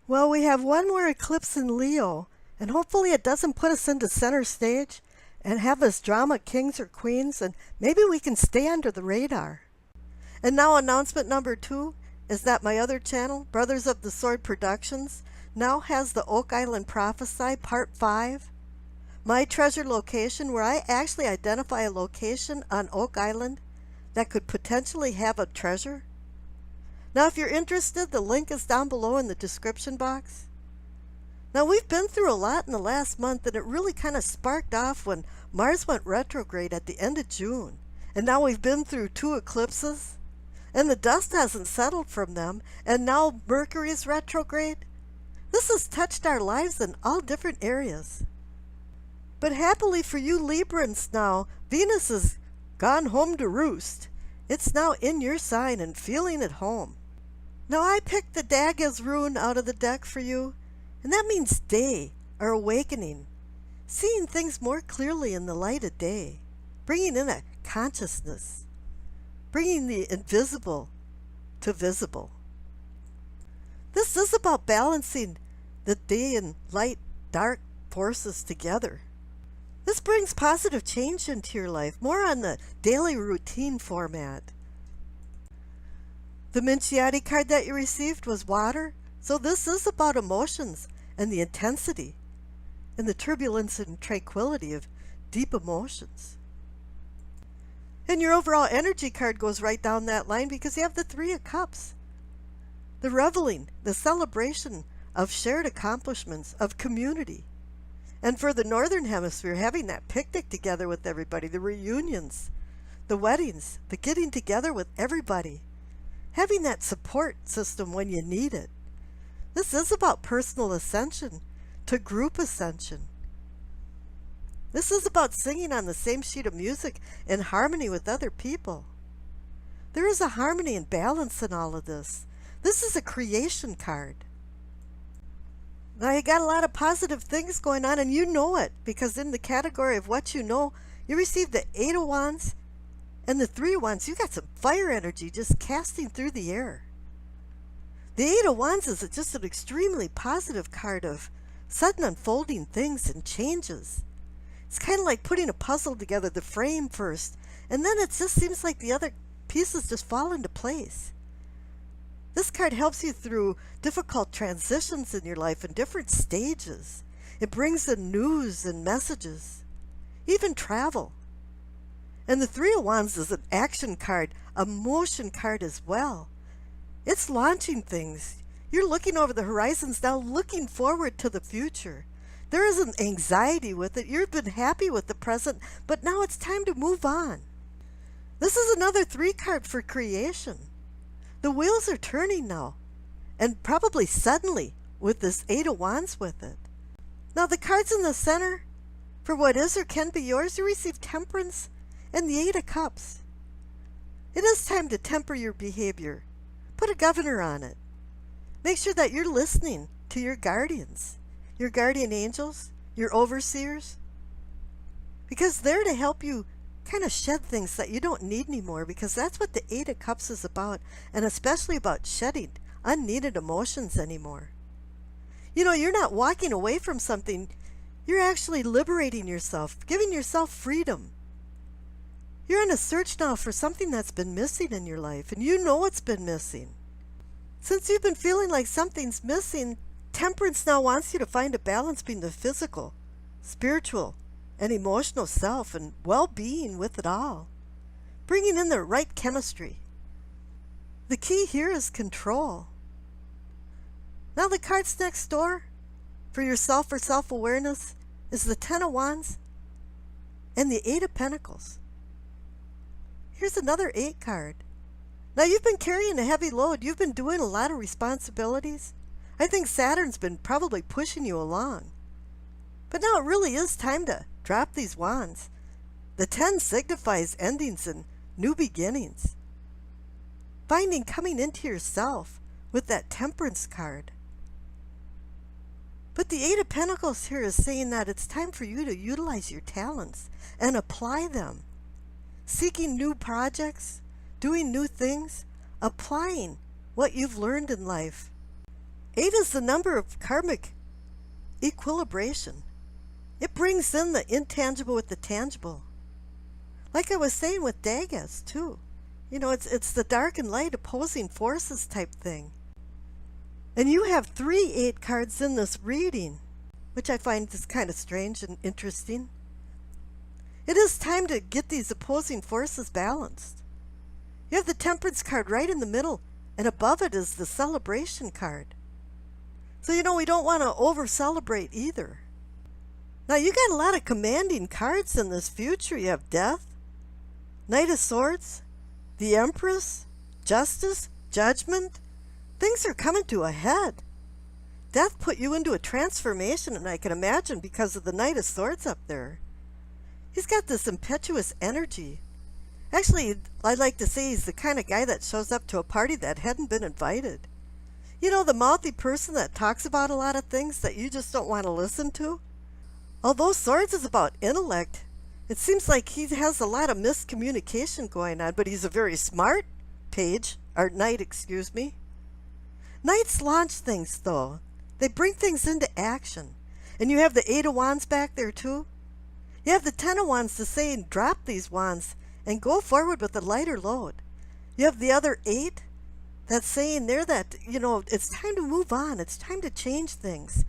Well, we have one more eclipse in Leo, and hopefully it doesn't put us into center stage and have us drama kings or queens, and maybe we can stay under the radar. And now announcement number 2 is that my other channel, Brothers of the Sword Productions, now has the Oak Island Prophesy Part 5, my treasure location, where I actually identify a location on Oak Island that could potentially have a treasure. Now, if you're interested, the link is down below in the description box. Now, we've been through a lot in the last month, and it really kind of sparked off when Mars went retrograde at the end of June. And now we've been through 2 eclipses, and the dust hasn't settled from them, and now Mercury is retrograde. This has touched our lives in all different areas. But happily for you Librans now, Venus has gone home to roost. It's now in your sign and feeling at home. Now I picked the Dagaz Rune out of the deck for you, and that means day or awakening, seeing things more clearly in the light of day, bringing in a consciousness, bringing the invisible to visible. This is about balancing the day and light, dark forces together. This brings positive change into your life, more on the daily routine format. The Minchiati card that you received was water, so this is about emotions and the intensity and the turbulence and tranquility of deep emotions. And your overall energy card goes right down that line because you have the 3 of Cups. The reveling, the celebration of shared accomplishments, of community. And for the Northern Hemisphere, having that picnic together with everybody, the reunions, the weddings, the getting together with everybody, having that support system when you need it. This is about personal ascension to group ascension. This is about singing on the same sheet of music in harmony with other people. There is a harmony and balance in all of this. This is a creation card. Now you got a lot of positive things going on, and you know it, because in the category of what you know, you received the 8 of Wands and the 3 of Wands. You got some fire energy just casting through the air. The 8 of Wands is just an extremely positive card of sudden unfolding things and changes. It's kind of like putting a puzzle together, the frame first, and then it just seems like the other pieces just fall into place. This card helps you through difficult transitions in your life in different stages. It brings in news and messages, even travel. And the 3 of Wands is an action card, a motion card as well. It's launching things. You're looking over the horizons now, looking forward to the future. There is an anxiety with it. You've been happy with the present, but now it's time to move on. This is another 3 card for creation. The wheels are turning now, and probably suddenly with this 8 of Wands with it. Now the cards in the center, for what is or can be yours, you receive Temperance and the 8 of Cups. It is time to temper your behavior. Put a governor on it. Make sure that you're listening to your guardians, your guardian angels, your overseers, because they're to help you kind of shed things that you don't need anymore, because that's what the 8 of Cups is about, and especially about shedding unneeded emotions anymore. You know, you're not walking away from something, you're actually liberating yourself, giving yourself freedom. You're on a search now for something that's been missing in your life, and you know it's been missing. Since you've been feeling like something's missing, Temperance now wants you to find a balance between the physical, spiritual, and emotional self and well-being with it all, bringing in the right chemistry. The key here is control. Now the cards next door for yourself or self-awareness is the 10 of Wands and the 8 of Pentacles. Here's another 8 card. Now you've been carrying a heavy load. You've been doing a lot of responsibilities. I think Saturn's been probably pushing you along. But now it really is time to drop these wands. The 10 signifies endings and new beginnings. Finding coming into yourself with that Temperance card. But the 8 of Pentacles here is saying that it's time for you to utilize your talents and apply them. Seeking new projects, doing new things, applying what you've learned in life. 8 is the number of karmic equilibration. It brings in the intangible with the tangible. Like I was saying with Dagaz, too. You know, it's the dark and light opposing forces type thing. And you have 3 8 cards in this reading, which I find is kind of strange and interesting. It is time to get these opposing forces balanced. You have the Temperance card right in the middle, and above it is the Celebration card. So, you know, we don't want to over-celebrate either. Now, you got a lot of commanding cards in this future. You have Death, Knight of Swords, the Empress, Justice, Judgment. Things are coming to a head. Death put you into a transformation, and I can imagine because of the Knight of Swords up there. He's got this impetuous energy. Actually, I like to say he's the kind of guy that shows up to a party that hadn't been invited. You know, the mouthy person that talks about a lot of things that you just don't want to listen to? Although Swords is about intellect, it seems like he has a lot of miscommunication going on, but he's a very smart knight, excuse me. Knights launch things, though. They bring things into action. And you have the 8 of Wands back there, too. You have the 10 of Wands to say, drop these wands and go forward with a lighter load. You have the other 8 that's saying there that, you know, it's time to move on. It's time to change things.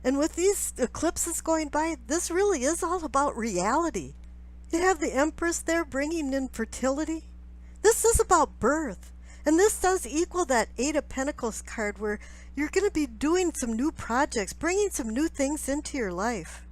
And with these eclipses going by, this really is all about reality. You have the Empress there bringing in fertility. This is about birth. And this does equal that 8 of Pentacles card where you're going to be doing some new projects, bringing some new things into your life,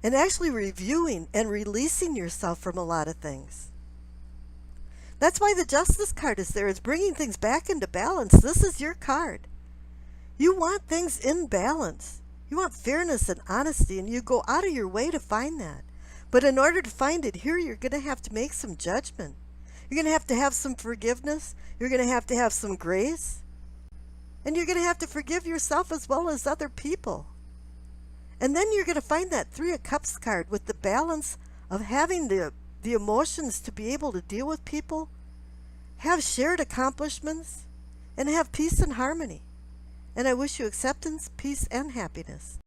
and actually reviewing and releasing yourself from a lot of things. That's why the Justice card is there. It's bringing things back into balance. This is your card. You want things in balance. You want fairness and honesty, and you go out of your way to find that. But in order to find it here, you're going to have to make some judgment. You're going to have some forgiveness. You're going to have some grace. And you're going to have to forgive yourself as well as other people. And then you're going to find that 3 of Cups card with the balance of having the emotions to be able to deal with people, have shared accomplishments, and have peace and harmony. And I wish you acceptance, peace, and happiness.